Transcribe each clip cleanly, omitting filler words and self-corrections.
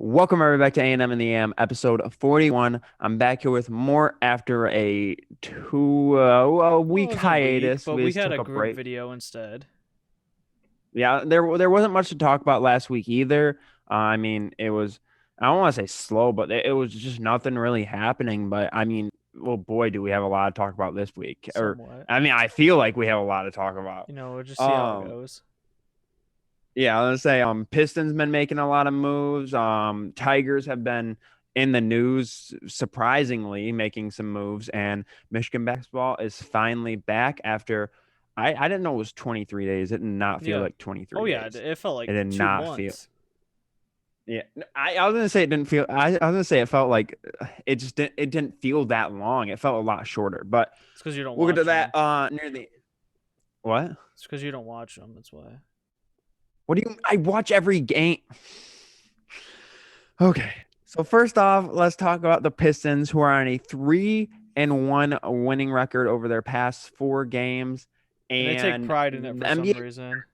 Welcome everybody back to A&M in the AM, episode 41. I'm back here with more after a Well, it week was a week, hiatus. but We we just had took a a group break. video instead. Yeah, there wasn't much to talk about last week either. It was I don't want to say slow, but it was just nothing really happening. But I mean, well, boy, do we have a lot to talk about this week. Somewhat. I feel like we have a lot to talk about. We'll just see how it Um, goes. Yeah, let's say Pistons been making a lot of moves. Tigers have been in the news, surprisingly making some moves, and Michigan basketball is finally back after I didn't know it was 23 days. It did not feel Yeah. like 23 Oh yeah, days. it felt It like did two not feel. months. Yeah, I was gonna say it didn't feel. I was gonna say it felt like it didn't feel that long. It felt a lot shorter, but It's because you don't we'll get to watch them. that near the what? It's because you don't watch them. That's why. What do you? I watch every game. Okay. So first off, let's talk about the Pistons, who are on a 3-1 winning record over their past 4 games. And they take And pride in it the for some reason.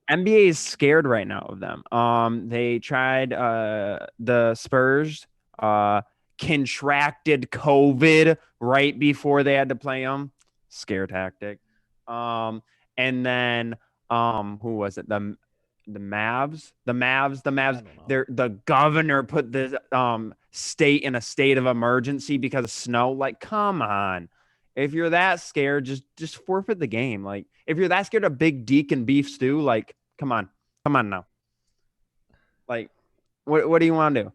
NBA is scared right now of them. They tried the Spurs contracted COVID right before they had to play them. Scare tactic. Um, and then who was it? The Mavs. I don't know. The governor put the state in a state of emergency because of snow. Like, come on. If you're that scared, just forfeit the game. Like, if you're that scared of Big Deke and beef stew, like, come on now. Like, what do you want to do?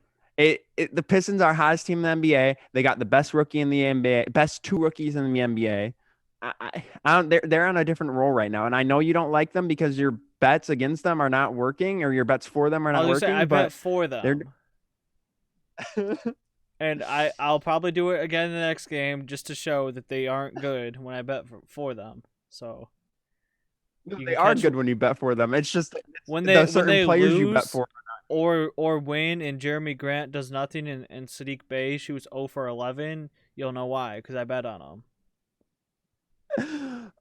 The Pistons are hottest team in the NBA. They got the best rookie in the NBA, best two rookies in the NBA. I don't, they're on a different role right now, and I know you don't like them because your bets against them are not working, or your bets for them are I was not gonna say I working. bet But for they're them, and I'll probably do it again in the next game just to show that they aren't good when I bet for them. So you they can are catch good when you bet for them. It's just when the certain they players you bet lose for. or win and Jeremy Grant does nothing and Sadiq Bey shoots 0 for 11, you'll know why because I bet on him.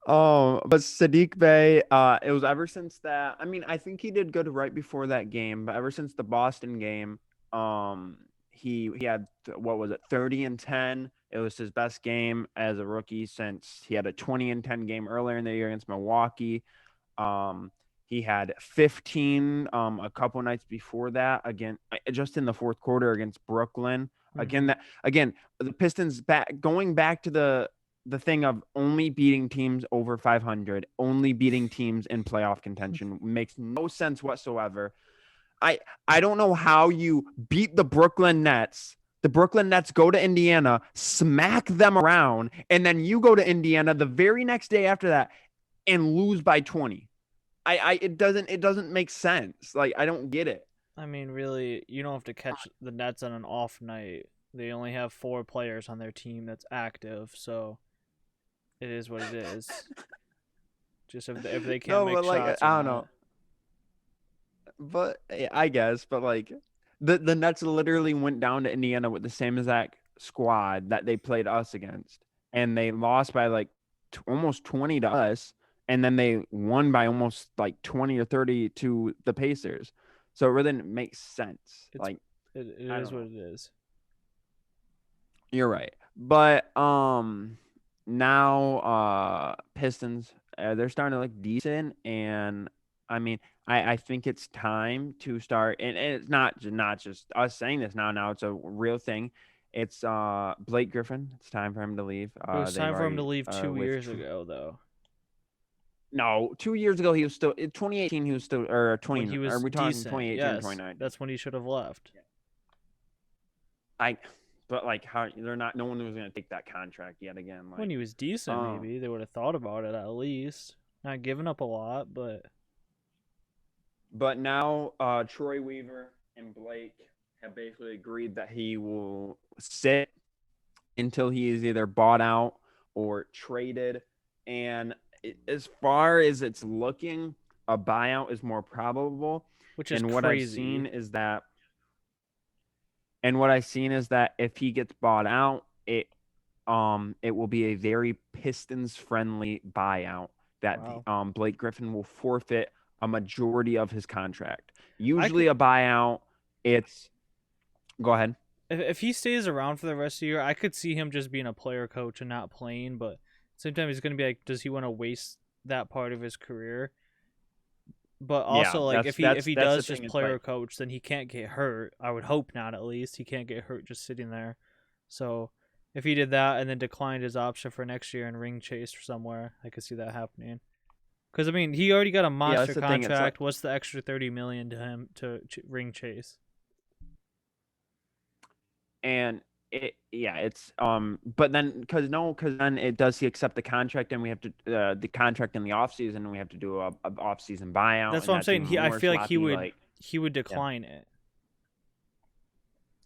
Oh, but Sadiq Bey, it was ever since that. I mean, I think he did good right before that game, but ever since the Boston game, he had what was it, 30 and 10. It was his best game as a rookie since he had a 20 and 10 game earlier in the year against Milwaukee. Um, he had 15 a couple nights before that again, just in the fourth quarter against Brooklyn. Again, Mm-hmm. the Pistons going back to the thing of only beating teams over 500, only beating teams in playoff contention makes no sense whatsoever. I I don't know how you beat the Brooklyn Nets. The Brooklyn Nets go to Indiana, smack them around, and then you go to Indiana the very next day after that and lose by 20. It doesn't make sense. Like, I don't get it. I mean, really, you don't have to catch the Nets on an off night. They only have 4 players on their team that's active, so it is what it is. Just if they can't No, make but like shots or I don't not. know. But I guess, but like the Nets literally went down to Indiana with the same exact squad that they played us against, and they lost by like almost 20 to us, and then they won by almost like 20 or 30 to the Pacers. So it really didn't make sense. It's Like, it I is don't what know. it is. You're right. But now Pistons, they're starting to look decent, and I mean I think it's time to start, and it's not just us saying this now it's a real thing. It's Blake Griffin. It's time for him to leave. It was They've time for him to already leave 2 years with ago, though, no, 2 years ago he was still in 2018 he was still or when 20 he are was we talking decent. 2018 or Yes, 2019? that's when he should have left. I but like how they're not no one was gonna take that contract yet again. When Like he was decent, um maybe they would have thought about it at least. Not giving up a lot, but But now Troy Weaver and Blake have basically agreed that he will sit until he is either bought out or traded. And as far as it's looking, a buyout is more probable. which is And what I've seen crazy. is that, and what I've seen is that if he gets bought out, it will be a very Pistons friendly buyout that Wow. Blake Griffin will forfeit a majority of his contract. I Usually could a buyout it's go ahead. If he stays around for the rest of the year, I could see him just being a player coach and not playing. But at the same time, he's going to be like, does he want to waste that part of his career? But Yeah, also, like, if he that's the does thing. just It's player like, coach, then he can't get hurt. I would hope not. At least he can't get hurt just sitting there. So if he did that and then declined his option for next year and ring chased somewhere, I could see that happening. Because I mean, he already got a yeah, monster that's the thing. It's like, contract. What's the extra 30 million to him to ring chase? and it's but then because then it does he accept the contract and we have to the contract in the off season and we have to do a off season buyout That's and what I'm that's saying. even I more feel like sloppy. Like, he would yeah, decline it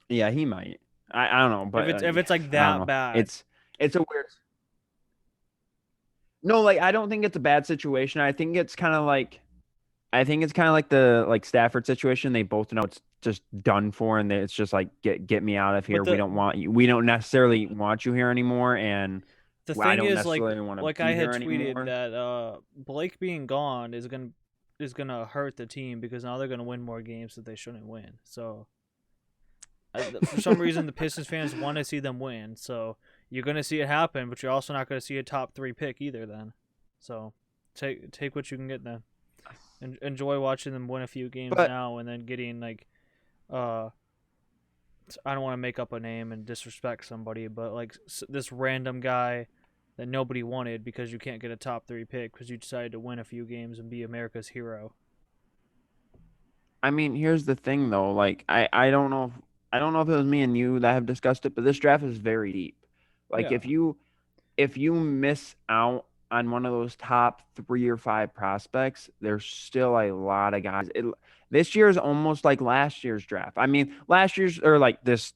yeah, he might. I don't know, but if it's like I don't that know. bad. It's a weird. No, like I don't think it's a bad situation. I think it's kind of like the like Stafford situation. They both know it's just done for, and it's just like get me out of But here. We don't want you. We don't necessarily want you here anymore, and the I thing don't is, necessarily want to I be had here tweeted anymore. that Blake being gone is gonna hurt the team because now they're gonna win more games that they shouldn't win. So for some reason, the Pistons fans want to see them win. So you're gonna see it happen, but you're also not gonna see a top 3 pick either. Then, so take what you can get then. Enjoy watching them win a few games But now and then getting like uh I don't want to make up a name and disrespect somebody, but like this random guy that nobody wanted because you can't get a top 3 pick because you decided to win a few games and be America's hero. I mean, here's the thing though. Like I don't know if it was me and you that have discussed it, but this draft is very deep. Like Yeah. if you miss out on one of those top 3 or 5 prospects, there's still a lot of guys. This year is almost like last year's draft. I mean, last year's or like this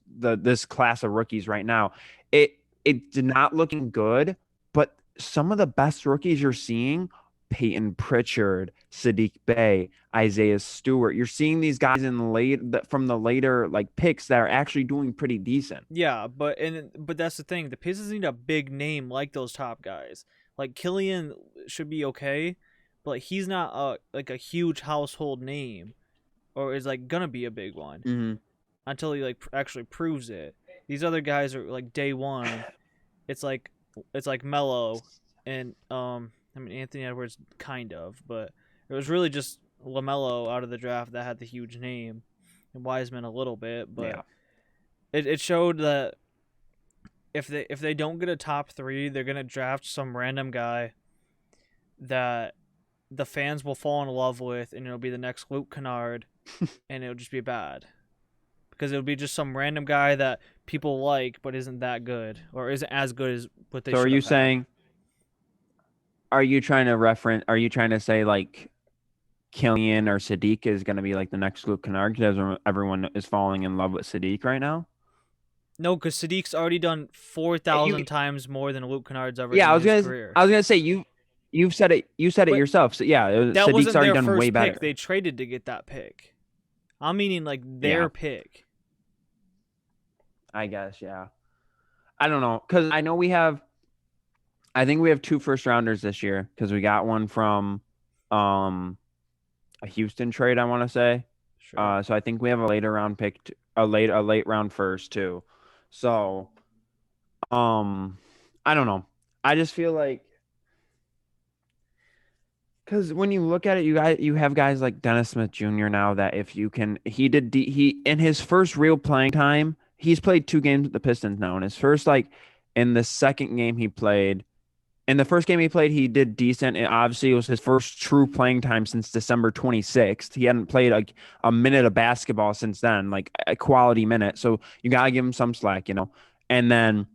class of rookies right now. It it's not looking good, but some of the best rookies you're seeing, Peyton Pritchard, Sadiq Bey, Isaiah Stewart. You're seeing these guys from the later like picks that are actually doing pretty decent. Yeah, but that's the thing. The Pistons need a big name like those top guys. Like Killian should be okay, but like, he's not like a huge household name or is like gonna be a big one Mm-hmm. until he like actually proves it. These other guys are like day one. It's like Melo and I mean Anthony Edwards kind of, but it was really just LaMelo out of the draft that had the huge name and Wiseman a little bit, but Yeah. it showed that if they don't get a top 3, they're gonna draft some random guy that the fans will fall in love with, and it'll be the next Luke Kennard, and it'll just be bad because it'll be just some random guy that people like but isn't that good or isn't as good as what they So are should you have had. saying are you trying to say like Killian or Sadiq is going to be like the next Luke Kennard because everyone is falling in love with Sadiq right now? No, because Sadiq's already done You 4,000 times more than Luke Kennard's ever Yeah, done in his career. I was gonna say you've said it But yourself. So yeah, that Sadiq's wasn't already their done way first pick. They better. traded to get that pick. I'm meaning like Yeah, their pick. I guess yeah. I don't know because I think we have 2 first rounders this year because we got one from um a Houston trade I want to say. Sure. So I think we have a later round pick, a late round first too. So um I don't know. I just feel like because when you look at it, you have guys like Dennis Smith Jr. now that if you can, he in his first real playing time, he's played 2 games with the Pistons now. In his first in the second game he played, in the first game he played, he did decent. And obviously, it was his first true playing time since December 26th. He hadn't played like a minute of basketball since then, like a quality minute. So you gotta give him some slack, you know. And then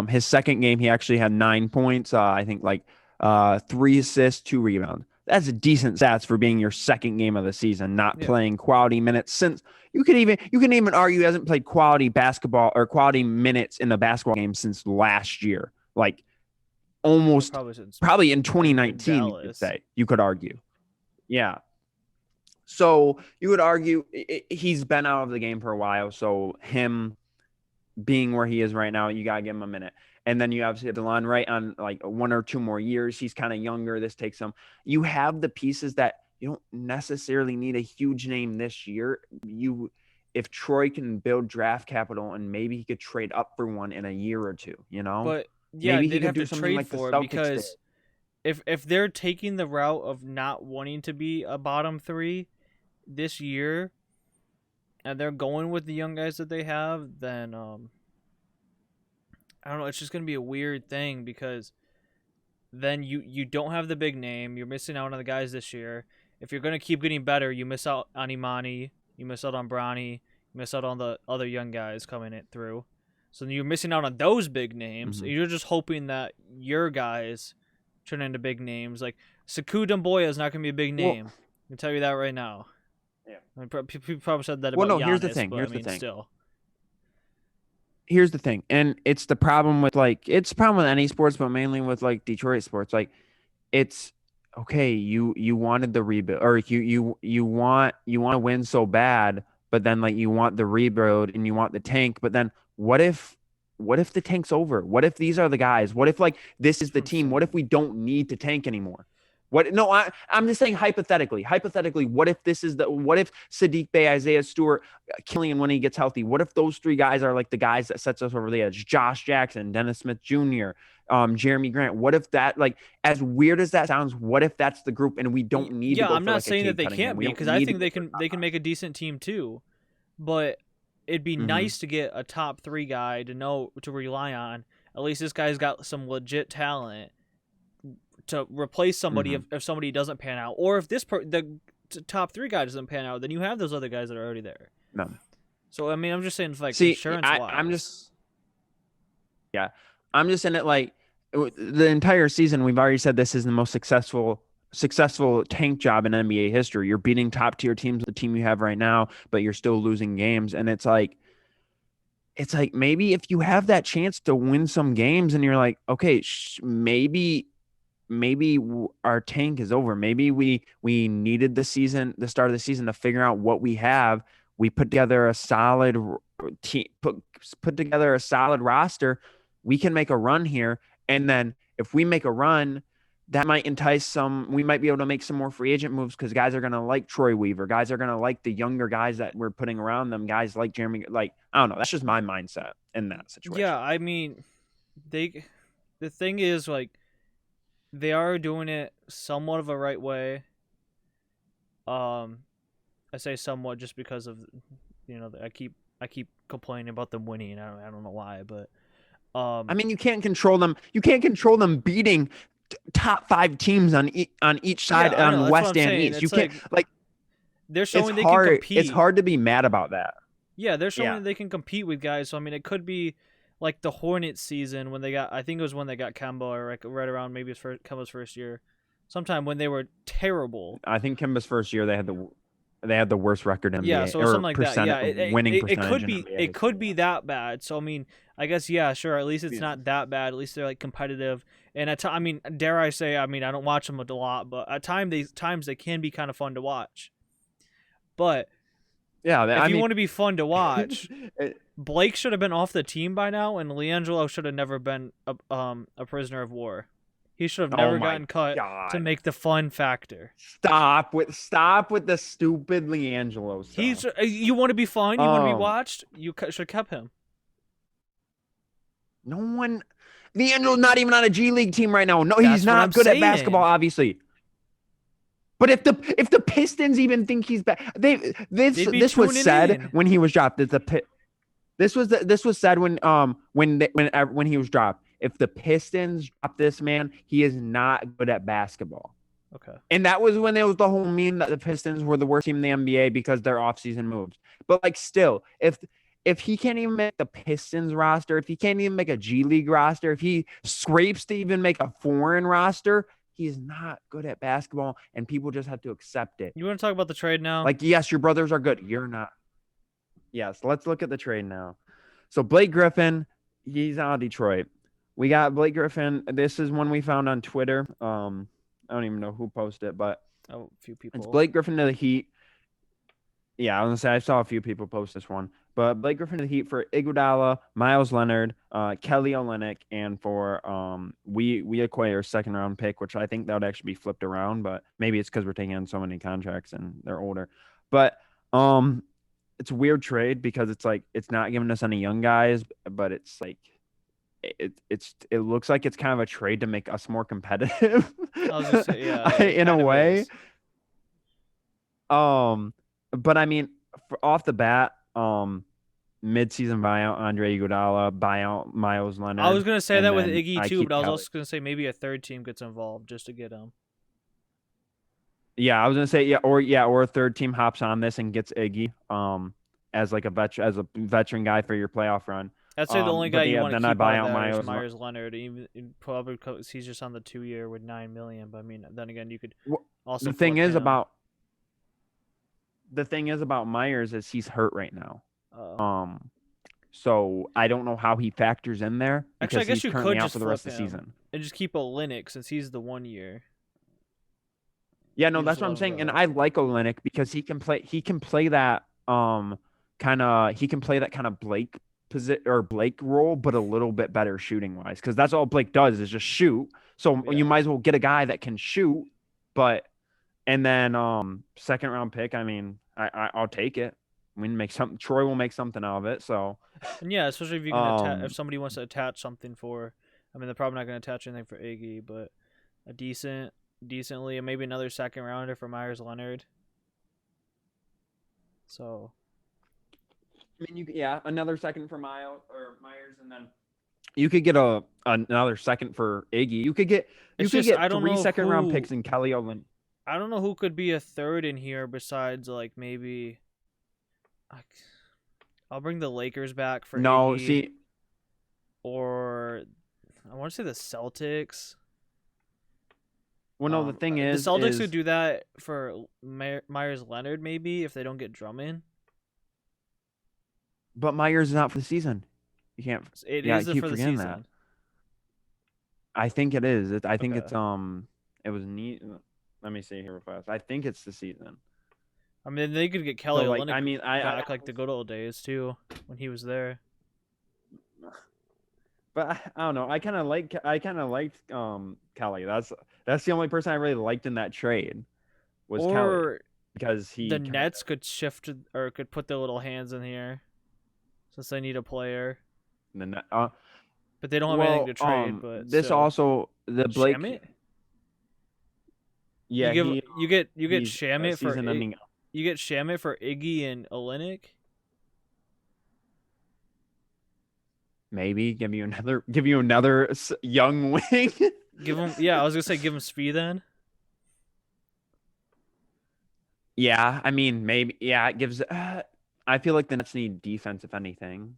his second game, he actually had 9 points. I think 3 assists, 2 rebounds. That's a decent stats for being your second game of the season, not Yeah. playing quality minutes since you can even argue he hasn't played quality basketball or quality minutes in a basketball game since last year. Like almost Probably since probably in in 2019, you could Dallas. say. You could argue. Yeah. So you would argue he's been out of the game for a while. So him being where he is right now, you gotta give him a minute. And then you obviously have DeLon Wright on like 1 or 2 more years. He's kind of younger. This takes some. You have the pieces that You don't necessarily need a huge name this year. If Troy can build draft capital and maybe he could trade up for one in a year or two, But yeah, maybe he they'd could have do to something trade like the for it Celtics did. because if they're taking the route of not wanting to be a bottom 3 this year, and they're going with the young guys that they have, then I don't know. It's just gonna be a weird thing because then you don't have the big name. You're missing out on the guys this year. If you're gonna keep getting better, you miss out on Imani. You miss out on Bronny. You miss out on the other young guys coming it through. So you're missing out on those big names. Mm-hmm. You're just hoping that your guys turn into big names. Like Sekou Doumbouya is not gonna be a big name. I can tell you that right now. Yeah. I mean, people probably said that Well, about no, Giannis, here's the thing. but Here's I mean, the thing. still. Here's the thing, and it's the problem with it's the problem with any sports, but mainly with like Detroit sports. Like, it's okay. You wanted the rebuild, or you want to win so bad, but then like you want the rebuild and you want the tank, but then what if the tank's over? What if these are the guys? What if like this is the team? What if we don't need to tank anymore? What? No, I'm just saying hypothetically. Hypothetically, what if Sadiq Bey, Isaiah Stewart, Killian when he gets healthy? What if those three guys are like the guys that sets us over the edge? Josh Jackson, Dennis Smith Jr., Jeremy Grant. What if that, like, as weird as that sounds, what if that's the group and we don't need to go I'm for not like saying a that they Cunningham? can't We be don't because I need think to they go can make a decent team too, but it'd be nice to get a top 3 guy to rely on. At least this guy's got some legit talent to replace somebody if somebody doesn't pan out, or if the top 3 guy doesn't pan out, then you have those other guys that are already there. No. So I mean, I'm just saying, like, See, insurance wise. I'm just in it like the entire season. We've already said this is the most successful tank job in NBA history. You're beating top tier teams with the team you have right now, but you're still losing games. And it's like maybe if you have that chance to win some games and you're like, okay, maybe our tank is over. Maybe we needed the start of the season to figure out what we have. We put together a solid team, put together a solid roster. We can make a run here. And then if we make a run, that might entice we might be able to make some more free agent moves because guys are going to like Troy Weaver. Guys are going to like the younger guys that we're putting around them. Guys like Jeremy, like, I don't know. That's just my mindset in that situation. Yeah, I mean, the thing is, like, they are doing it somewhat of a right way. I say somewhat just because of, I keep complaining about them winning. I don't know why, but I mean, you can't control them. You can't control them beating top 5 teams on each side on West and East. You can't like they're showing they can compete. It's hard to be mad about that. Yeah, they're showing they can compete with guys. So I mean, it could be like the Hornets season when I think it was when they got Kemba, or like right around maybe it's Kemba's first year, sometime when they were terrible. I think Kemba's first year they had the worst record in NBA. Yeah, so something like that. Yeah, winning percentage. It could be that bad. So I mean, I guess sure. At least it's not that bad. At least they're like competitive. And I mean, dare I say, I mean, I don't watch them a lot, but at times they can be kind of fun to watch. But yeah, if you want to be fun to watch, Blake should have been off the team by now, and LiAngelo should have never been a prisoner of war. He should have never gotten cut to make the fun factor. Stop with the stupid LiAngelo stuff. You want to be fun? You want to be watched? You should have kept him. No one. LiAngelo's not even on a G League team right now. No, he's not good at basketball, obviously. But if the Pistons even think he's bad, this was said when he was dropped. This was said when he was dropped. If the Pistons drop this man, he is not good at basketball. Okay. And that was when there was the whole meme that the Pistons were the worst team in the NBA because they're off-season moves. But like still, if he can't even make the Pistons roster, if he can't even make a G League roster, if he scrapes to even make a foreign roster, he's not good at basketball, and people just have to accept it. You want to talk about the trade now? Like, yes, your brothers are good. You're not. Yes, let's look at the trade now. So Blake Griffin, he's out of Detroit. We got Blake Griffin. This is one we found on Twitter. I don't even know who posted it, but a few people. It's Blake Griffin to the Heat. Yeah, I was gonna say I saw a few people post this one, but Blake Griffin to the Heat for Iguodala, Miles Leonard, Kelly Olynyk, and for we acquire a second round pick, which I think that would actually be flipped around, but maybe it's because we're taking on so many contracts and they're older. But it's a weird trade because it's like it's not giving us any young guys, but it's like it looks like it's kind of a trade to make us more competitive I was just say, yeah, it in a kind of way. is. But I mean, off the bat, mid-season buyout Andre Iguodala, buyout Miles I was Leonard, gonna say and that with then Iggy I too, keep but I was Kelly. also gonna say maybe a third team gets involved just to get him. Yeah, I was gonna say or a third team hops on this and gets Iggy, as like a veteran guy for your playoff run. I'd say the only guy But you yeah, want to then I keep buy out of out there is Miles. Myers Leonard, even probably because he's just on the 2 year with $9 million. But I mean, then again, you could also The thing flip is him. about the thing is about Myers is he's hurt right now. Oh. So I don't know how he factors in there Actually, I because guess he's you currently could out just for the flip rest of the him season. and just keep Olynyk since he's the 1 year. Yeah, no, You just that's what let I'm him saying. And go. I like Olynyk because he can play that kind of Blake Blake role, but a little bit better shooting wise. Because that's all Blake does is just shoot. So you Yeah. might as well get a guy that can shoot, but and then second round pick, I mean, I'll take it. I mean make something Troy will make something out of it. So And yeah, especially if you can if um somebody wants to attach something for, I mean, they're probably not going to attach anything for Iggy, but a decently, and maybe another second rounder for Myers Leonard. So I mean another second for Myers and then you could get another second for Iggy. You it's could just get three second round picks in Kelly Olynyk. I don't know who could be a third in here besides like maybe I'll bring the Lakers back for No, Iggy, see, or I want to say the Celtics. well, no, the thing The is, Celtics could do that for Myers Leonard maybe if they don't get Drummond. but Myers is out for the season. You can't, It yeah, I is keep for the forgetting that. season. I think it is. I think Okay. it's it was neat. Let me see here real fast. I think it's the season. I mean, they could get Kelly So like, Olynyk I mean, back like the good old days too when he was there. but I don't know. I kind of liked Kelly. That's the only person I really liked in that trade was Kelly Or because the he kind Nets could shift or could put their little hands in here since they need a player, of but they don't have anything to well trade. But this still, also the Blake. Shamit. You Yeah, give he you get he's a Shamit for season ending. you get Shamit for Iggy and Olynyk. Maybe give you another young wing. Give him, yeah. I was gonna say give him speed then. Yeah, I mean maybe. Yeah, it gives. I feel like the Nets need defense if anything.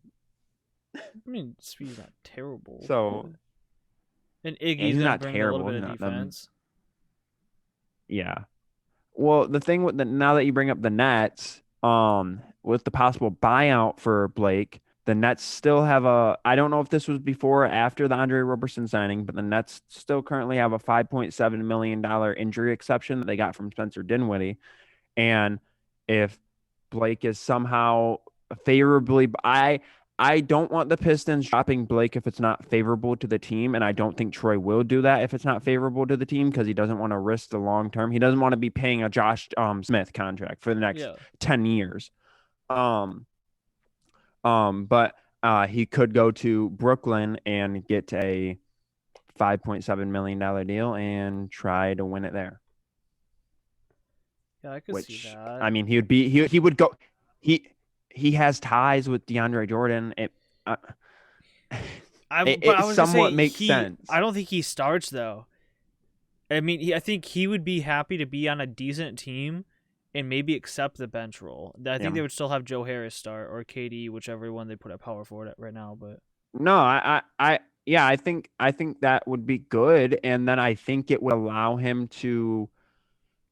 I mean, speed's not terrible. So And yeah, Iggy's he's gonna not bring a little terrible. bit He's of not defense. yeah. Well, the thing with now that you bring up the Nets, with the possible buyout for Blake, the Nets still have I don't know if this was before or after the Andre Roberson signing, but the Nets still currently have a $5.7 million injury exception that they got from Spencer Dinwiddie. And if Blake is somehow favorably, I don't want the Pistons dropping Blake if it's not favorable to the team, and I don't think Troy will do that if it's not favorable to the team because he doesn't want to risk the long term. He doesn't want to be paying a Josh Smith contract for the next Yeah. 10 years. But he could go to Brooklyn and get a $5.7 million deal and try to win it there. Yeah, I could see that. I mean, he would go he has ties with DeAndre Jordan. It somewhat makes sense. I don't think he starts though. I mean, I think he would be happy to be on a decent team and maybe accept the bench role. I think they would still have Joe Harris start or KD, whichever one they put at power forward right now. But no, I think that would be good, and then I think it would allow him to,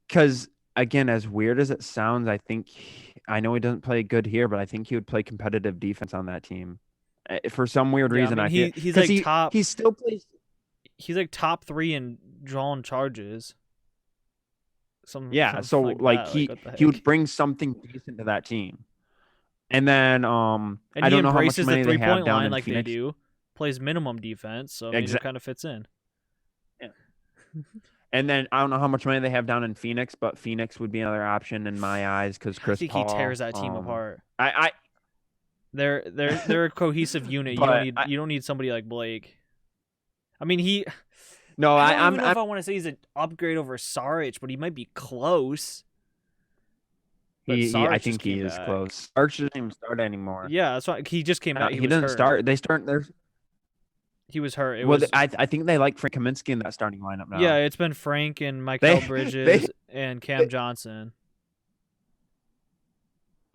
because again, as weird as it sounds, I know he doesn't play good here, but I think he would play competitive defense on that team. For some weird reason, I mean, he's like top. He still plays. He's like top 3 in drawn charges. Yeah, so like like that. Like what the he would heck? bring something decent to that team. And then And I he don't know how much embraces the money they have 3-point down line in like they Phoenix. do. Plays minimum defense, so I mean it Exactly. kind of fits in. And then I don't know how much money they have down in Phoenix, but Phoenix would be another option in my eyes because I Chris think he Paul. tears that team apart. I They're a cohesive unit. but You don't need somebody like Blake. I mean no, I don't even know I'm if I want to say he's an upgrade over Saric, but he might be close. But I Saric just think he came is back. close. Arch doesn't even start anymore. Yeah, that's why he just came back. He He was didn't hurt. start. They start. There's He was hurt. It well, was I think they like Frank Kaminsky in that starting lineup yeah. now. It's been Frank and They Mikal they Bridges and Cam Johnson.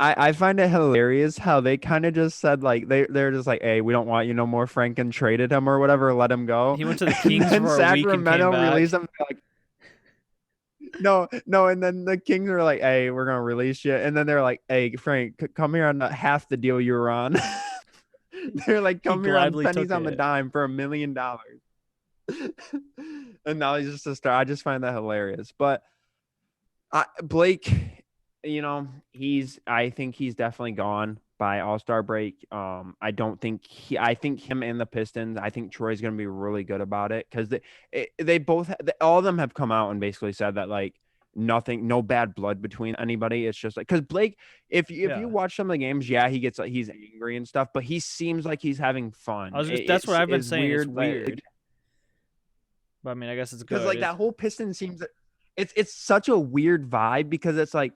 I find it hilarious how they kind of just said like they're just like, hey, we don't want you no more, Frank, and traded him or whatever, let him go. He went to the And Kings then for a week and came Sacramento released back. him. Like, no, and then the Kings are like, hey, we're gonna release you, and then they're like, hey, Frank, come here on half the deal you were on. They're like, He come here on gladly pennies took on the it. dime for $1 million. And now he's just a star. I just find that hilarious. But Blake, I think he's definitely gone by All-Star break. I don't think I think him and the Pistons, I think Troy's going to be really good about it because they both, all of them have come out and basically said that like no bad blood between anybody. It's just like, because Blake, if you watch some of the games, yeah, he's angry and stuff, but he seems like he's having fun. That's what I've been saying. It's Weird. weird. But I mean, I guess it's good. Because like that whole Piston seems, it's such a weird vibe because it's like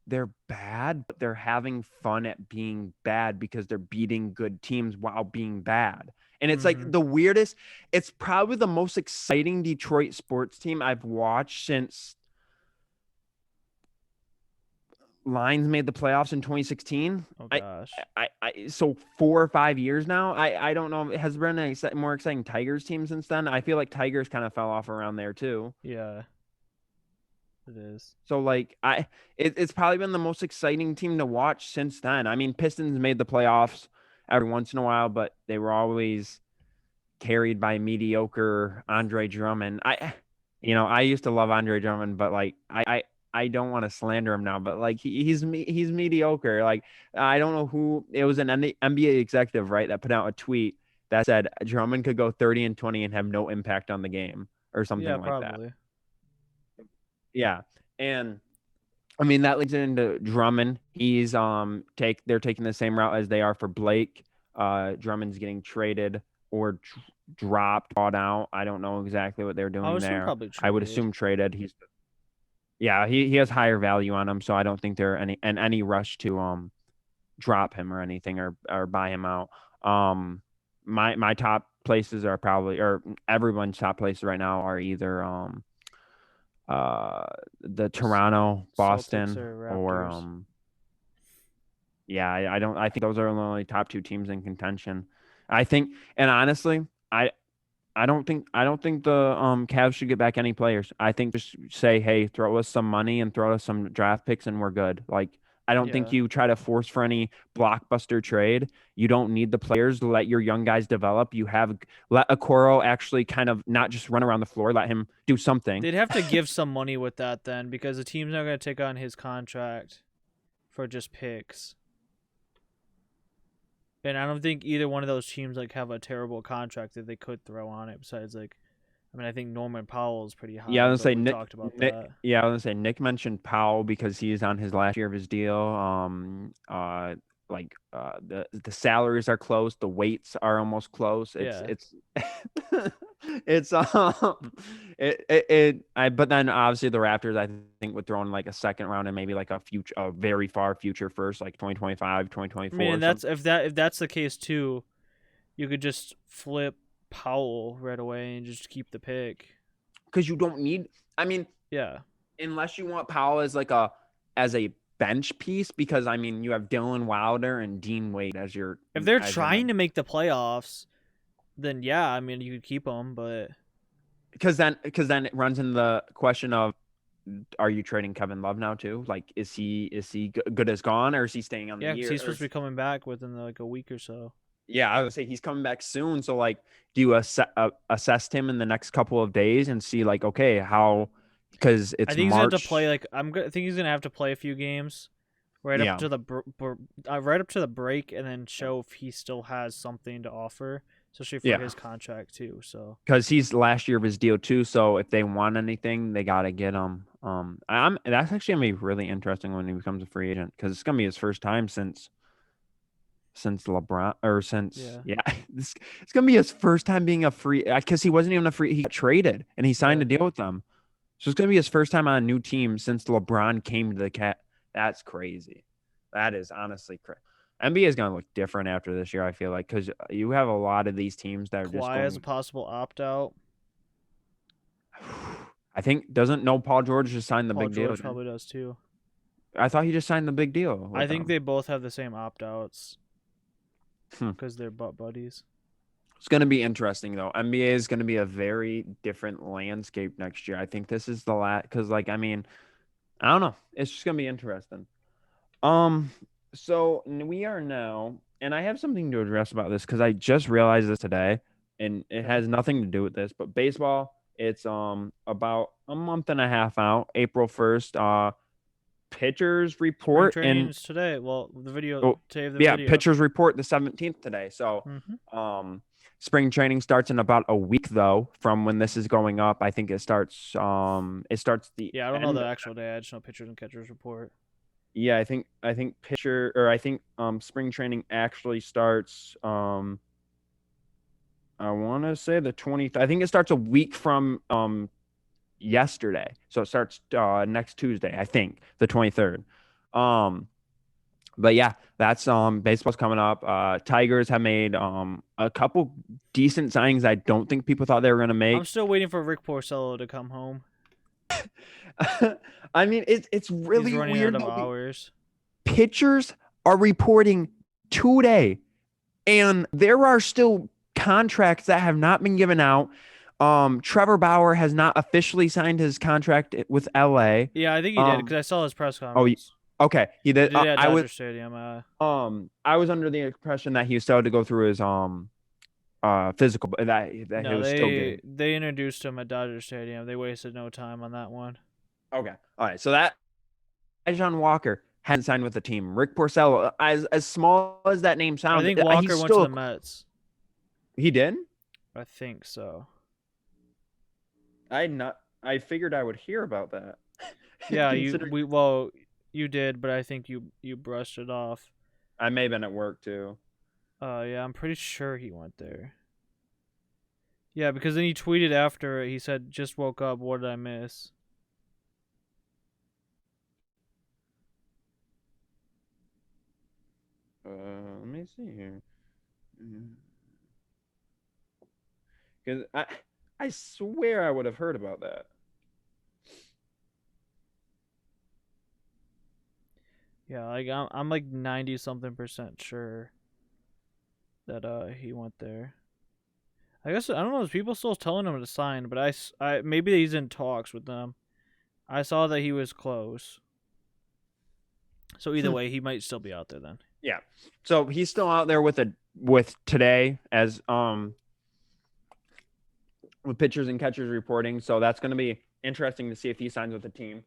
they're bad, but they're having fun at being bad because they're beating good teams while being bad. And it's like the weirdest. It's probably the most exciting Detroit sports team I've watched since Lions made the playoffs in 2016. Oh gosh. So 4 or 5 years now. I don't know. Has there been a more exciting Tigers team since then? I feel like Tigers kind of fell off around there too. Yeah. It is. So like it's probably been the most exciting team to watch since then. I mean, Pistons made the playoffs every once in a while, but they were always carried by mediocre Andre Drummond. I used to love Andre Drummond, but like I don't want to slander him now, but like he's mediocre. Like I don't know who it was, an NBA executive, right, that put out a tweet that said Drummond could go 30 and 20 and have no impact on the game or something like probably. that. Yeah. And I mean that leads into Drummond. He's they're taking the same route as they are for Blake. Drummond's getting traded or dropped, bought out. I don't know exactly what they're doing there. I would assume traded. He has higher value on him, so I don't think they're in any rush to drop him or anything or buy him out. My top places are probably, or everyone's top places right now are either the Toronto, Boston, or I think those are the only top 2 teams in contention. I think, and honestly, I don't think the Cavs should get back any players. I think just say, hey, throw us some money and throw us some draft picks and we're good. Like I don't think you try to force for any blockbuster trade. You don't need the players to let your young guys develop. You let Okoro actually kind of not just run around the floor, let him do something. They'd have to give some money with that then, because the team's not going to take on his contract for just picks. And I don't think either one of those teams like have a terrible contract that they could throw on it. Besides, like, I mean, I think Norman Powell is pretty high. Yeah, I was gonna say Nick talked about that. Yeah, I was gonna say Nick mentioned Powell because he's on his last year of his deal. The salaries are close, the weights are almost close. It's but then obviously the Raptors I think would throw in like a second round and maybe like a very far future first, like 2025, 2024. I mean, if that's the case too, you could just flip Powell right away and just keep the pick. Because you don't need, I mean, unless you want Powell as a bench piece, because I mean you have Dylan Wilder and Dean Wade as your. If they're trying to make the playoffs, then yeah, I mean you could keep them, but because then it runs in the question of, are you trading Kevin Love now too? Like, is he good as gone, or is he staying on the year? Yeah, he's supposed to be coming back within like a week or so. Yeah, I would say he's coming back soon. So like, do you assess him in the next couple of days and see like, okay, how because I it's think he's gonna have to March. play I think he's gonna have to play a few games right up Yeah, to the right up to the break, and then show if he still has something to offer, especially for yeah, his contract too. So because he's last year of his deal too. So if they want anything, they gotta get him. That's actually gonna be really interesting when he becomes a free agent because it's gonna be his first time since LeBron or since yeah, yeah, this it's gonna be his first time being a free because he wasn't even a free. He got traded and he signed yeah. a deal with them. So it's gonna be his first time on a new team since LeBron came to the cat. That's crazy. That is honestly crazy. NBA is gonna look different after this year. I feel like because you have a lot of these teams that are just Kawhi has a going. possible opt out. I think doesn't no Paul George just signed the Paul big deal. George probably does too. I thought he just signed the big deal I with think them. they both have the same opt outs Hmm. because they're butt buddies. It's going to be interesting though. NBA is going to be a very different landscape next year. I think this is the last because, like, I mean, I don't know. It's just going to be interesting. Um, so we are now, and I have something to address about this because I just realized this today, and it Okay. has nothing to do with this, but baseball. It's about a month and a half out, April 1st. Pitchers Spring report training and is today. Well, the video oh today of the yeah, video. pitchers report the 17th today. So Hmm. spring training starts in about a week though from when this is going up. I think it starts the Yeah, I don't know end. the actual day. I just know pitchers and catchers report. Yeah, I think pitcher or I think spring training actually starts I want to say the 20th. I think it starts a week from yesterday. So it starts next Tuesday, I think, the 23rd. Um but yeah, that's baseball's coming up. Tigers have made a couple decent signings I don't think people thought they were gonna I'm make. still waiting for Rick Porcello to come home. I mean, it's He's really running out weird of though. hours. Pitchers are reporting today, and there are still contracts that have not been given out. Trevor Bauer has not officially signed his contract with LA. Yeah, I think he did Um, because I saw his press oh, conference. okay, he He did. did it at I was Dodger Stadium. I was under the impression that he still had to go through his physical, but that he No, was still they getting. they introduced him at Dodger Stadium. They wasted no time on that one. Okay, all right. So that John Walker hasn't signed with the team. Rick Porcello, as small as that name I sounds, think he's Walker went to the still Mets. he did. I think so. I figured I would hear about that. Yeah, Considering you did, but I think you brushed it off. I may have been at work too. Yeah, I'm pretty sure he went there. Yeah, because then he tweeted after it. He said, "Just woke up. What did I miss?" Let me see here. Because I swear I would have heard about that. Yeah, I'm like 90 something percent sure that he went there. I guess I don't know. Is people still telling him to sign? But I maybe he's in talks with them. I saw that he was close. So either way, he might still be out there then. Yeah. So he's still out there with today as with pitchers and catchers reporting. So that's going to be interesting to see if he signs with the team.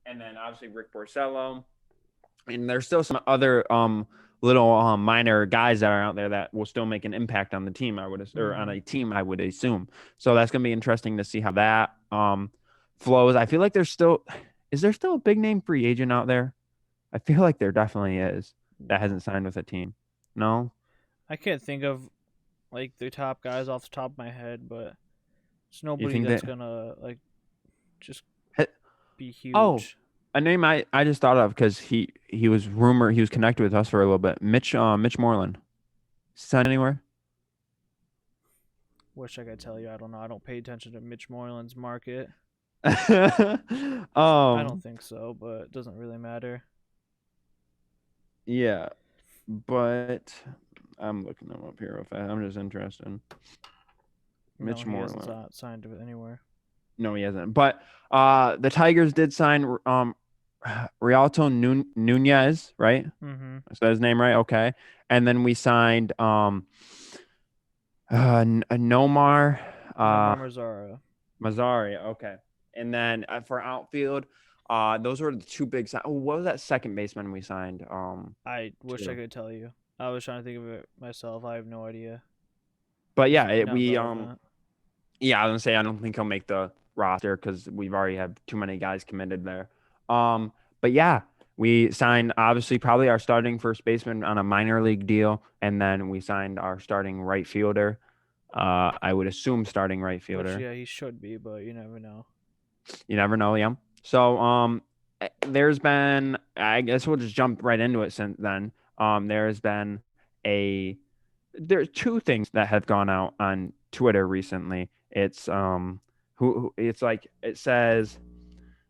And then obviously Rick Porcello. And there's still some other little minor guys that are out there that will still make an impact on the team, or on a team, I would assume. So that's going to be interesting to see how that flows. I feel like is there still a big name free agent out there? I feel like there definitely is that hasn't signed with a team. No? I can't think of like the top guys off the top of my head, but it's You nobody think that's that gonna like just be Oh, huge. a name I just thought of because he was rumored he was connected with us for a little bit. Mitch Moreland. Signed anywhere? Wish I could tell you. I don't know. I don't pay attention to Mitch Moreland's market. I don't um think so, but it doesn't really matter. yeah, but I'm looking them up here real fast. I'm just interested. No, Mitch he hasn't Moreland. signed with anywhere. No, he hasn't. But the Tigers did sign Rialto Nunez, right? Mm-hmm. Is that his name right? Okay. And then we signed Nomar Nomar Mazara. Mazzari. Okay. And then for outfield, those were the two big. What was that second baseman we signed? I wish I Too. could tell you. I was trying to think of it myself. I have no idea. But It's yeah, really not relevant. yeah, I was gonna say I don't think he'll make the roster because we've already have too many guys committed there. But yeah, we signed obviously probably our starting first baseman on a minor league deal, and then we signed our starting right fielder. I would assume starting right Which fielder. yeah, he should be, but you never know. You never know, yeah. So there's been I guess we'll just jump right into it since then. There's been a there's two things that have gone out on Twitter recently. It's who it's like it says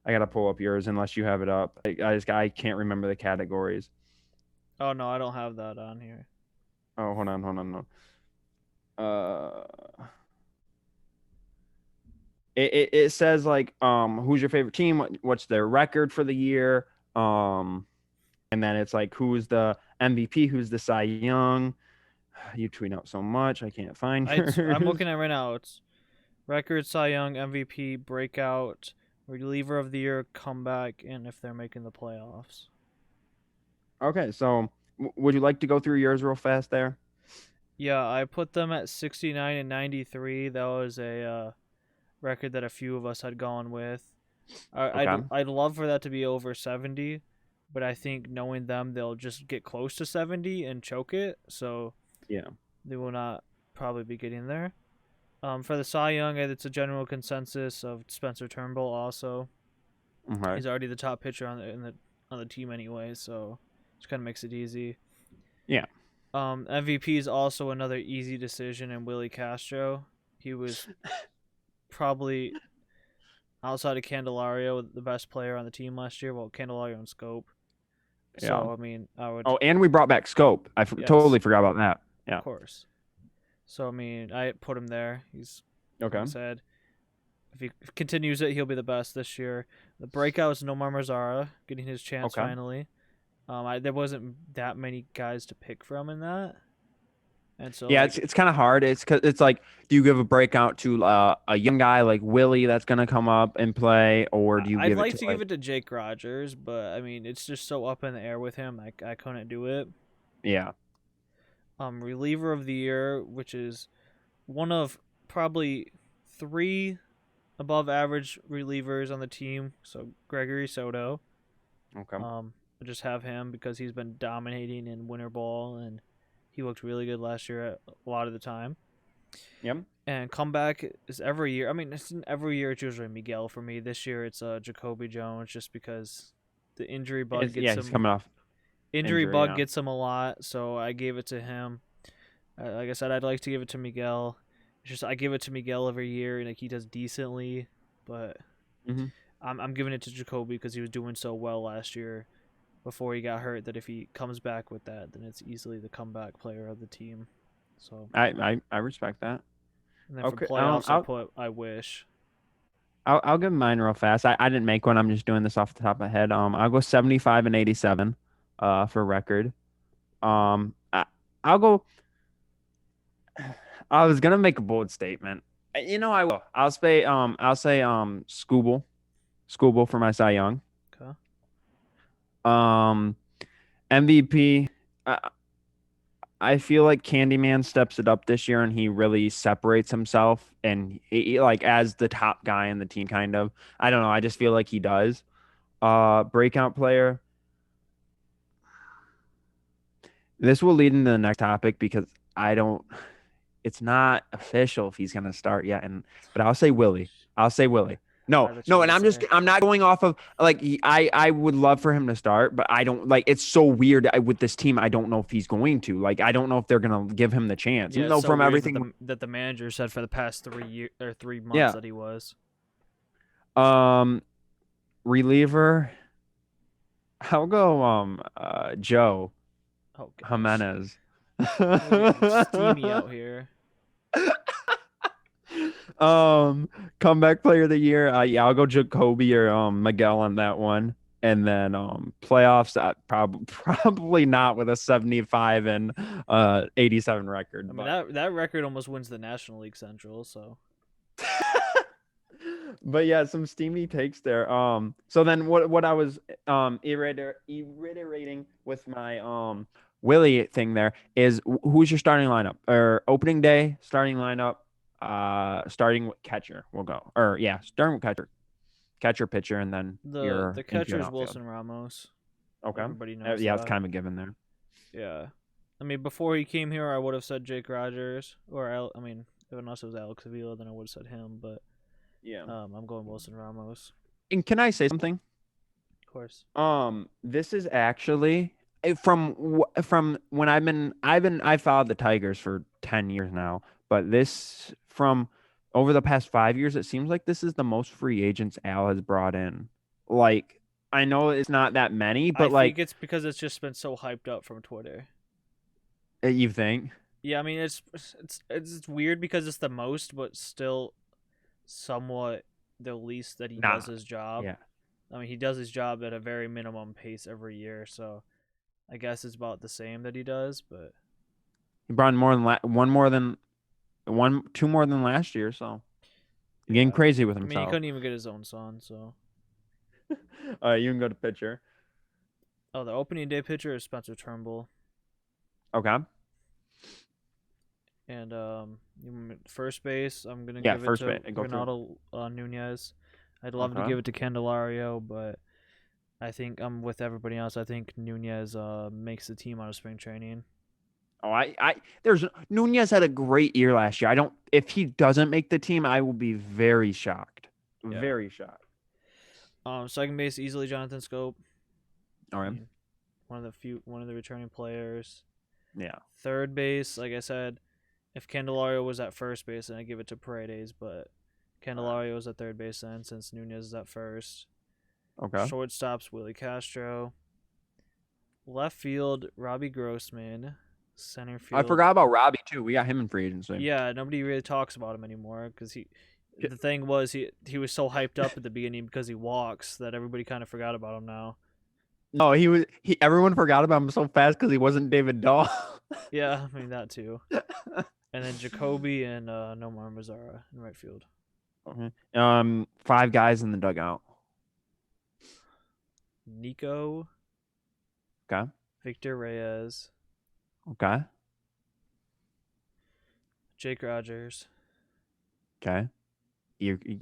I gotta pull up yours unless you have it up. I can't remember the categories. Oh no, I don't have that on here. Oh, hold on, no. Uh, it says like who's your favorite team? What's their record for the year? And then it's like who's the MVP? Who's the Cy Young? You tweet out so much, I can't find I'm yours. looking at it right now. It's record Cy Young, MVP, breakout, reliever of the year, comeback, and if they're making the playoffs. Okay, so would you like to go through yours real fast there? Yeah, I put them at 69 and 93. That was a record that a few of us had gone with. Okay. I'd love for that to be over 70, but I think knowing them, they'll just get close to 70 and choke it. So Yeah. they will not probably be getting there. For the Cy Young, it's a general consensus of Spencer Turnbull. Also, Okay. he's already the top pitcher on the team anyway, so just kind of makes it easy. Yeah. MVP is also another easy decision, and Willie Castro. He was probably outside of Candelario the best player on the team last year. Well, Candelario and Scope. Yeah. So I mean, I would Oh, and we brought back Scope. yes, Totally forgot about that. of Yeah. course. So I mean, I put him there. He's like Okay. I said, if he continues it, he'll be the best this year. The breakout is Nomar Mazara getting his chance Okay. finally. There wasn't that many guys to pick from in that, and so Yeah, like it's kind of hard. It's cause it's like, do you give a breakout to a young guy like Willie that's gonna come up and play, or do you I'd give it like to to give like it to Jake Rogers, but I mean it's just so up in the air with him. I couldn't do it. yeah. Reliever of the year, which is one of probably three above average relievers on the team. So Gregory Soto. Okay. I just have him because he's been dominating in winter ball and he looked really good last year a lot of the time. Yep. And comeback is every year. I mean, every year it's usually Miguel for me. This year it's Jacoby Jones just because the injury bug gets He's him. coming off Injury injury. bug Yeah. gets him a lot, so I gave it to him. Like I said, I'd like to give it to Miguel. It's just I give it to Miguel every year, and like he does decently, but Mm-hmm. I'm giving it to Jacoby because he was doing so well last year before he got hurt. That if he comes back with that, then it's easily the comeback player of the team. So, I respect that. and then for Okay. playoffs, I put I wish. I'll give mine real fast. I didn't make one. I'm just doing this off the top of my head. I'll go 75 and 87, for record. I, I'll go. I was gonna make a bold statement. You know, I will. I'll say Scooble for my Cy Young. Okay. Um, MVP. I feel like Candyman steps it up this year and he really separates himself and like as the top guy in the team kind of. I don't know, I just feel like he does. Breakout player. This will lead into the next topic because I don't it's not official if he's going to start yet but I'll say Willie. I'll say Willie. No, That's no, what and I say. I'm not going off of like I would love for him to start, but I don't like it's so weird with this team. I don't know if he's going to. Like I don't know if they're going to give him the chance. Yeah, Even it's though so from weird everything that the manager said for the past 3 months yeah. that he was. Reliever, I'll go Joe Oh gosh, Jimenez. we're getting steamy out here. Comeback player of the year. Yeah, I'll go Jacoby or Miguel on that one. And then playoffs, probably not with a 75 and 87 record. I mean that record almost wins the National League Central. So But yeah, some steamy takes there. So then what I was reiterating with my Willie thing there is who's your starting lineup or opening day starting lineup? Starting with catcher, we'll go. Or yeah, starting with catcher, pitcher, and then The your catcher infield, is outfield. Wilson Ramos. Okay. Everybody knows Yeah, it's that. kind of a given there. Yeah. I mean, before he came here, I would have said Jake Rogers I mean, unless it was Alex Avila, then I would have said him. But Yeah. I'm going Wilson Ramos. And can I say something? Of course. This is actually from when I've followed the Tigers for 10 years now, but this from over the past 5 years, it seems like this is the most free agents Al has brought in. Like, I know it's not that many, I but think like, it's because it's just been so hyped up from Twitter. you think? Yeah, I mean it's weird because it's the most, but still somewhat the least that he Nah. does his job. Yeah. I mean, he does his job at a very minimum pace every year, so I guess it's about the same that he does. But He brought in more than two more than last year, so getting yeah, crazy with I mean, he himself. couldn't even get his own son. So You can go to pitcher. oh, the opening day pitcher is Spencer Turnbull, Okay. and first base I'm gonna Yeah, give it first to base. Go through. Ronaldo Nunez. I'd love to Okay. give it to Candelario, but I think I'm with everybody else. I think Nunez makes the team out of spring training. Oh, there's Nunez had a great year last year. I don't, if he doesn't make the team, I will be very shocked. Yeah. Very shocked. Second base easily Jonathan Scope. All right. I mean, one of the returning players. Yeah. Third base, like I said, if Candelario was at first base, then I give it to Paredes, but Candelario is at third base then, since Nunez is at first. Okay. Shortstops Willie Castro. Left field Robbie Grossman. Center field. I forgot about Robbie too. We got him in free agency. Yeah, nobody really talks about him anymore because the thing was he was so hyped up at the beginning because he walks that everybody kind of forgot about him now. No, everyone forgot about him so fast because he wasn't David Dahl. Yeah, I mean that too. And then Jacoby and Nomar Mazara in right field. Okay. 5 guys in the dugout. Nico. Okay. Victor Reyes. Okay. Jake Rogers. Okay.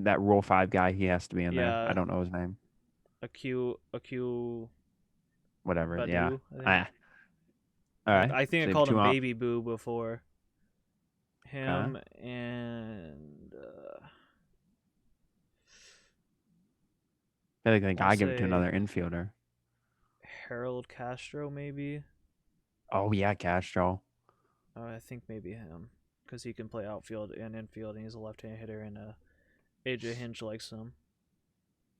That Rule 5 guy, he has to be in there. Yeah. I don't know his name. Aq. Whatever. Badu, Yeah. I think. All right. I think So I called him 2 out. Baby Boo before. Him and I feel like I gotta give it to say- another infielder. Harold Castro maybe. Oh yeah, Castro. I think maybe him because he can play outfield and infield, and he's a left-handed hitter, and AJ Hinch likes him.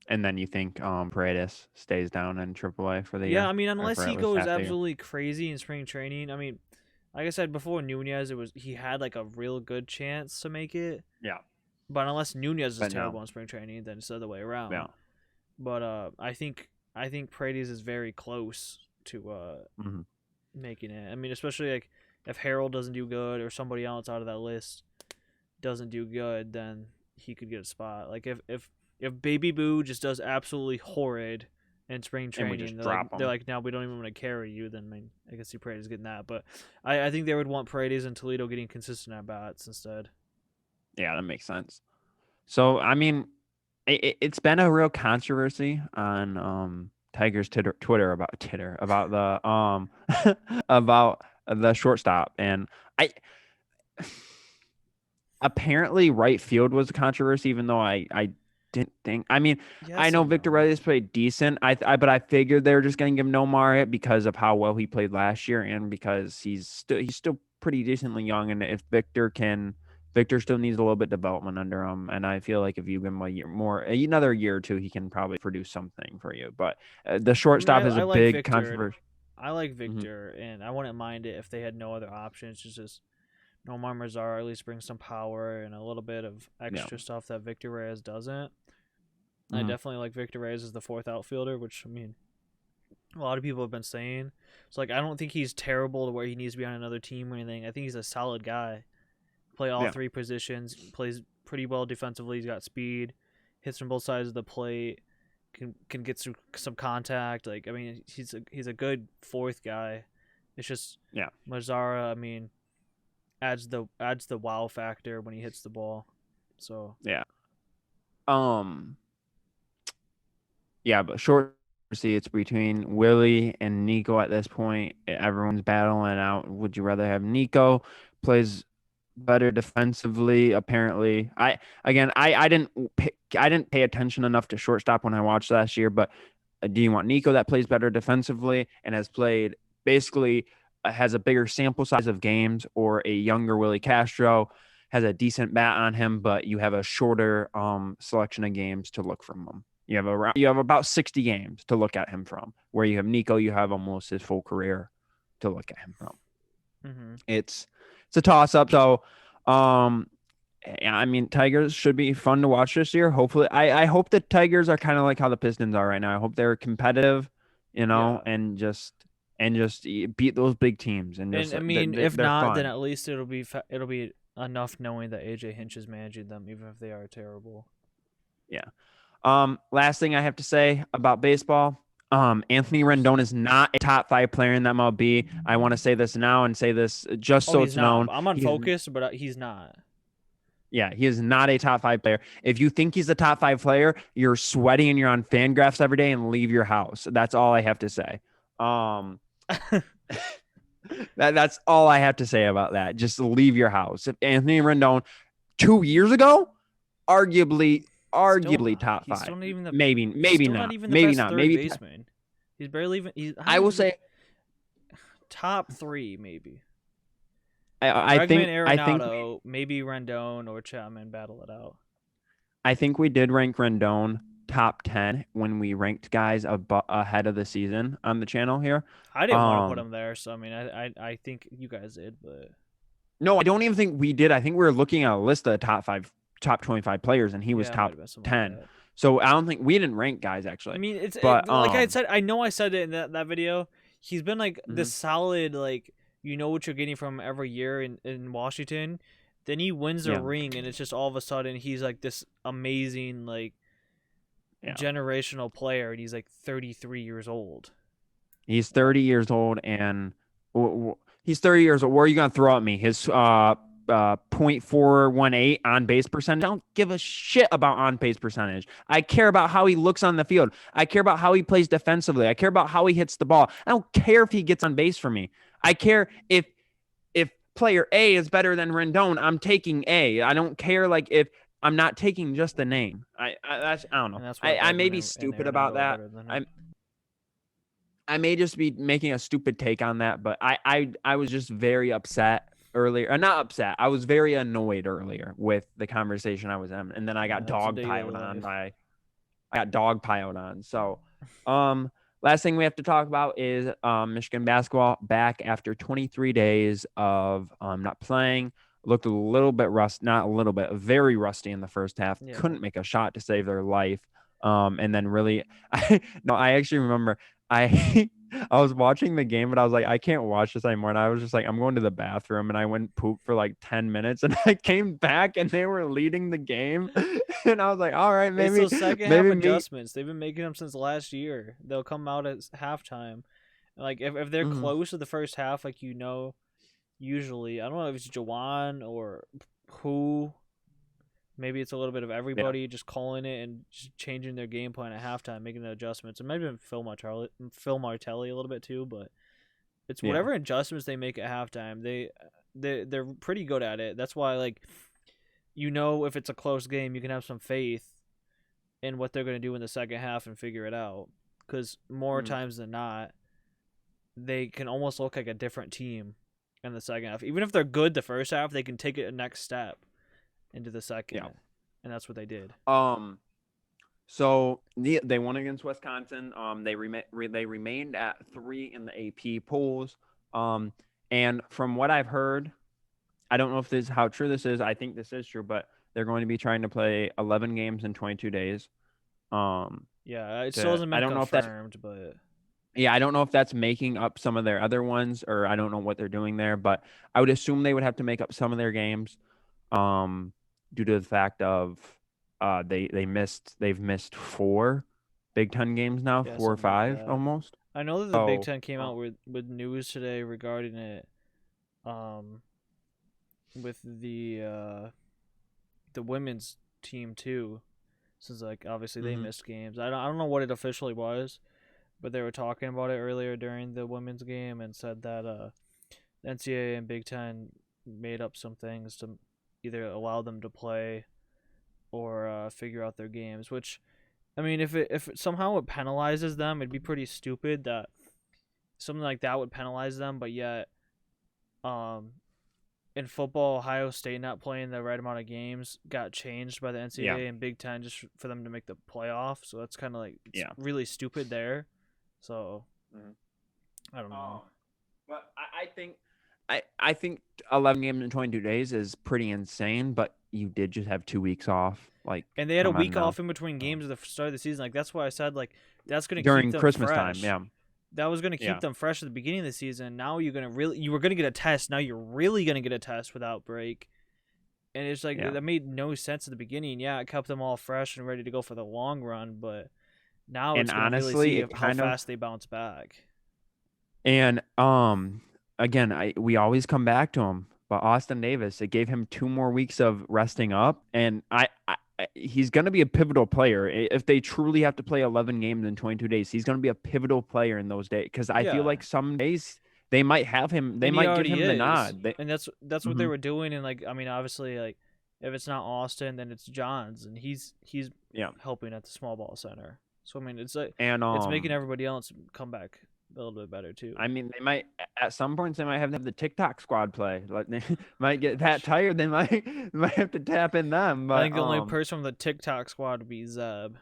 And then you think Paredes stays down in AAA for the year? Yeah, I mean, Or unless for he at least goes half the year? absolutely crazy in spring training. I mean, like I said before, Nunez, he had like a real good chance to make it. Yeah. But unless Nunez is But no. terrible in spring training, then it's the other way around. Yeah. But I think Paredes is very close to Mhm. making it. I mean, especially like if Harold doesn't do good or somebody else out of that list doesn't do good, then he could get a spot. Like if Baby Boo just does absolutely horrid in spring And training, we just they're drop like, him. now we don't even want to carry you. Then I mean, I can see Paredes getting that, but I think they would want Paredes and Toledo getting consistent at bats instead. Yeah, that makes sense. So I mean, it's been a real controversy on Tigers Twitter about the about the shortstop, and I apparently right field was a controversy, even though I didn't think. I mean, Yes I know and Victor no. Reyes played decent. But I figured they were just going to give Nomar it because of how well he played last year, and because he's still pretty decently young. And if Victor still needs a little bit of development under him, and I feel like if you give him another year or two, he can probably produce something for you. But the shortstop is a like big Victor. controversy. I like Victor, and I wouldn't mind it if they had no other options. Just Nomar Mazara at least brings some power and a little bit of extra stuff that Victor Reyes doesn't. I definitely like Victor Reyes as the 4th outfielder, which, I mean, a lot of people have been saying. So, like, I don't think he's terrible to where he needs to be on another team or anything. I think he's a solid guy. Play all 3 positions, plays pretty well defensively. He's got speed. hits from both sides of the plate, can get some contact. Like, I mean, he's a good fourth guy. It's just Mazzara, I mean, adds the wow factor when he hits the ball. So yeah. Yeah, but short see it's between Willie and Nico at this point. Everyone's battling out. Would you rather have Nico plays better defensively? Apparently, I didn't pay attention enough to shortstop when I watched last year. But do you want Nico that plays better defensively and has played basically has a bigger sample size of games, or a younger Willie Castro has a decent bat on him, but you have a shorter selection of games to look from him? You have about 60 games to look at him from, where you have Nico, you have almost his full career to look at him from. mm-hmm. It's a toss up. So, I mean, Tigers should be fun to watch this year. Hopefully, I hope the Tigers are kind of like how the Pistons are right now. I hope they're competitive, and just beat those big teams. And I mean, if they're not, fun. then at least it'll be enough knowing that AJ Hinch is managing them, even if they are terrible. Yeah. Last thing I have to say about baseball, Anthony Rendon is not a top 5 player in the MLB. I want to say this now and say this just so it's known. I'm on Focus, but he's not. Yeah, he is not a top 5 player. If you think he's a top 5 player, you're sweating and you're on Fangraphs every day, and leave your house. That's all I have to say. That's all I have to say about that. Just leave your house. If Anthony Rendon 2 years ago, arguably top 5. Still not even maybe not. Even the maybe best not. Third Maybe baseman. He's barely even. I will say top 3 maybe. I think maybe Rendon or Chapman battle it out. I think we did rank Rendon top 10 when we ranked guys ahead of the season on the channel here. I didn't want to put him there, so I mean, I think you guys did, but no, I don't even think we did. I think we were looking at a list of top 25 players, and he was top 10. Like so I don't think we didn't rank guys actually. I mean, like I said, I know I said it in that video. He's been like this solid, like, you know what you're getting from every year in Washington. Then he wins a ring, and it's just all of a sudden he's like this amazing, like, generational player, and he's like 33 years old. He's 30 years old, and he's 30 years old. Where are you gonna throw at me? His .418 on base percentage. I don't give a shit about on base percentage. I care about how he looks on the field. I care about how he plays defensively. I care about how he hits the ball. I don't care if he gets on base for me. I care if player A is better than Rendon, I'm taking A. I don't care like if I'm not taking just the name. I don't know. I may be stupid about that. I may just be making a stupid take on that, but I was just very upset earlier. Not upset. I was very annoyed earlier with the conversation I was in, and then I got dogpiled on. So, last thing we have to talk about is Michigan basketball back after 23 days of not playing. Looked a little bit very rusty in the first half. Yeah. Couldn't make a shot to save their life. And then really, I actually remember I was watching the game, but I was like, I can't watch this anymore. And I was just like, I'm going to the bathroom, and I went poop for like 10 minutes, and I came back and they were leading the game. And I was like, all right, maybe it's those second half adjustments. They've been making them since last year. They'll come out at halftime. Like if they're close to the first half, like, usually, I don't know if it's Jawan or who. Maybe it's a little bit of everybody just calling it and just changing their game plan at halftime, making the adjustments. It might have been Phil Martelli a little bit too, but it's whatever adjustments they make at halftime. They're pretty good at it. That's why, like, if it's a close game, you can have some faith in what they're going to do in the second half and figure it out. Because more times than not, they can almost look like a different team in the second half. Even if they're good the first half, they can take it a next step into the second, and that's what they did. So they won against Wisconsin. They remained at 3 in the AP polls. And from what I've heard, I don't know if how true this is. I think this is true, but they're going to be trying to play 11 games in 22 days. It still hasn't been confirmed, but yeah, I don't know if that's making up some of their other ones, or I don't know what they're doing there, but I would assume they would have to make up some of their games. Due to the fact of they've missed 4 Big Ten games now, Yeah, 4 or something like 5 that. almost. I know that the Big So Ten came out with news today regarding it, um, with the women's team too, since like obviously they mhm. missed games. I don't know what it officially was, but they were talking about it earlier during the women's game and said that the NCAA and Big Ten made up some things to either allow them to play or figure out their games. Which, I mean, if somehow it penalizes them, it'd be pretty stupid that something like that would penalize them. But yet, um, in football, Ohio State not playing the right amount of games got changed by the Yeah, NCAA and Big Ten just for them to make the playoff. So that's kind of like it's yeah. really stupid there. So Mhm. I don't know. But I think 11 games in 22 days is pretty insane. But you did just have 2 weeks off. Like, And they had a come on week now. off in between games at the start of the season. Like that's why I said like that's gonna keep During them Christmas time, fresh. yeah, That was gonna keep yeah, them fresh at the beginning of the season. Now you were gonna get a test. Now you're really gonna get a test without break. And it's like yeah. that made no sense at the beginning. Yeah, it kept them all fresh and ready to go for the long run, but now And it's gonna really honestly, see it how kind of fast they bounce back. and again, we always come back to him, but Austin Davis, it gave him 2 more weeks of resting up, and he's going to be a pivotal player if they truly have to play 11 games in 22 days. He's going to be a pivotal player in those days because I feel Yeah, like some days they might have him, they and he might give already him the is, nod. and that's what they Mhm, were doing. And like, I mean, obviously, like if it's not Austin, then it's Johns, and he's yeah, helping at the small ball center. So I mean, it's like and it's making everybody else come back a little bit better too. I mean, they might at some points they might have to have the TikTok squad play. Like they might get that tired, they might have to tap in them. I But think the only person from the TikTok squad would be Zeb.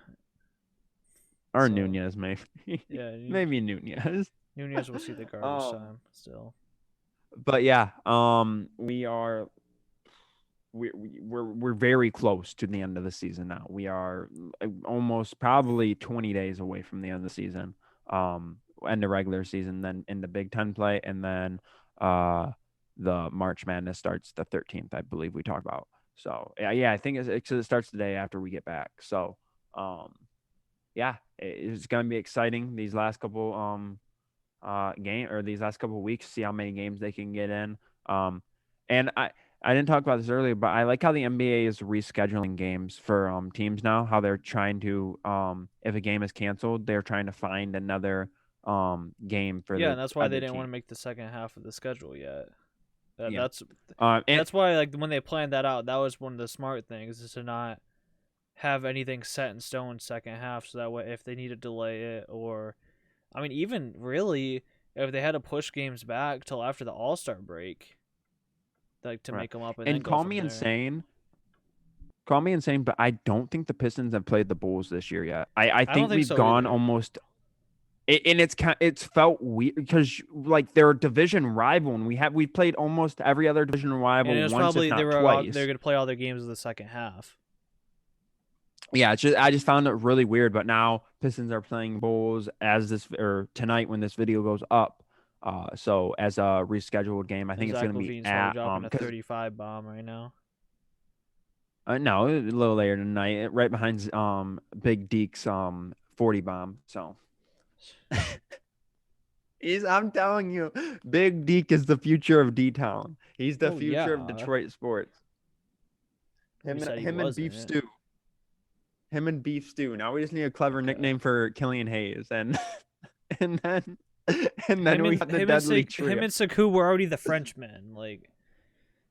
or So Nunez maybe yeah, maybe Nunez. Nunez will see the garbage Um, time still. but yeah, we're very close to the end of the season now. We are almost probably 20 days away from the end of the season. End of regular season, then in the Big Ten play, and then the March Madness starts the 13th, I believe we talked about. So yeah, I think it starts the day after we get back. So yeah, it's gonna be exciting these last couple these last couple of weeks, see how many games they can get in. And I didn't talk about this earlier, but I like how the NBA is rescheduling games for teams now. How they're trying to if a game is canceled, they're trying to find another game for Yeah, the and that's why they other didn't want team. to make the second half of the schedule yet. Yeah. That's And that's why like when they planned that out, that was one of the smart things is to not have anything set in stone second half, so that way if they need to delay it or, I mean, even really if they had to push games back till after the All-Star break, like to right. make them up and then And go from there. call me insane, but I don't think the Pistons have played the Bulls this year yet. I I don't think think we've so gone either. almost and it's felt weird because like they're a division rival, and we played almost every other division And rival it was once, if probably not they're twice. gonna play all their games in the second half. Yeah, I just found it really weird. But now Pistons are playing Bulls as this or tonight when this video goes up. So as a rescheduled game, I And think it's Zach going to be Levine's probably at dropping a because 35 bomb right now. no, a little later tonight, right behind Big Deke's 40 bomb. So I'm telling you, Big Deke is the future of D Town. He's the Well, future of yeah. Detroit sports. We said he Him and Beef wasn't. Stew. Him and Beef Stew. Now we just need a clever Okay. nickname for Killian Hayes, and and then and then we got the deadly Him trio. and Saku were already the Frenchmen. Like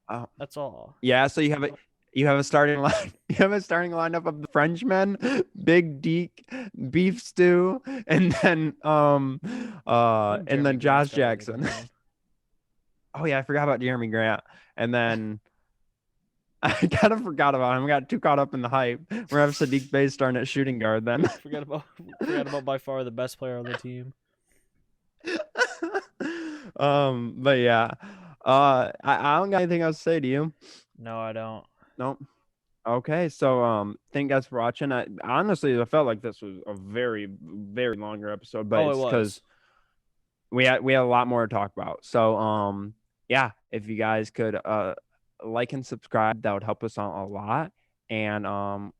Oh, that's all. yeah, so you have a starting line you have a starting lineup of the Frenchmen, Big Deke, Beef Stew, I think and Jeremy then Grant's Josh got to make it Jackson. down. Oh yeah, I forgot about Jeremy Grant. And then I kind of forgot about him. I got too caught up in the hype. We're having Sadiq Bey starting at shooting guard then. Forgot about by far the best player on the team. But yeah. I don't got anything else to say to you. No, I don't. Nope. Okay, so thank you guys for watching. I honestly I felt like this was a very, very longer episode, but Oh, it it's because was. we had a lot more to talk about. So yeah, if you guys could like and subscribe, that would help us out a lot. And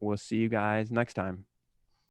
we'll see you guys next time.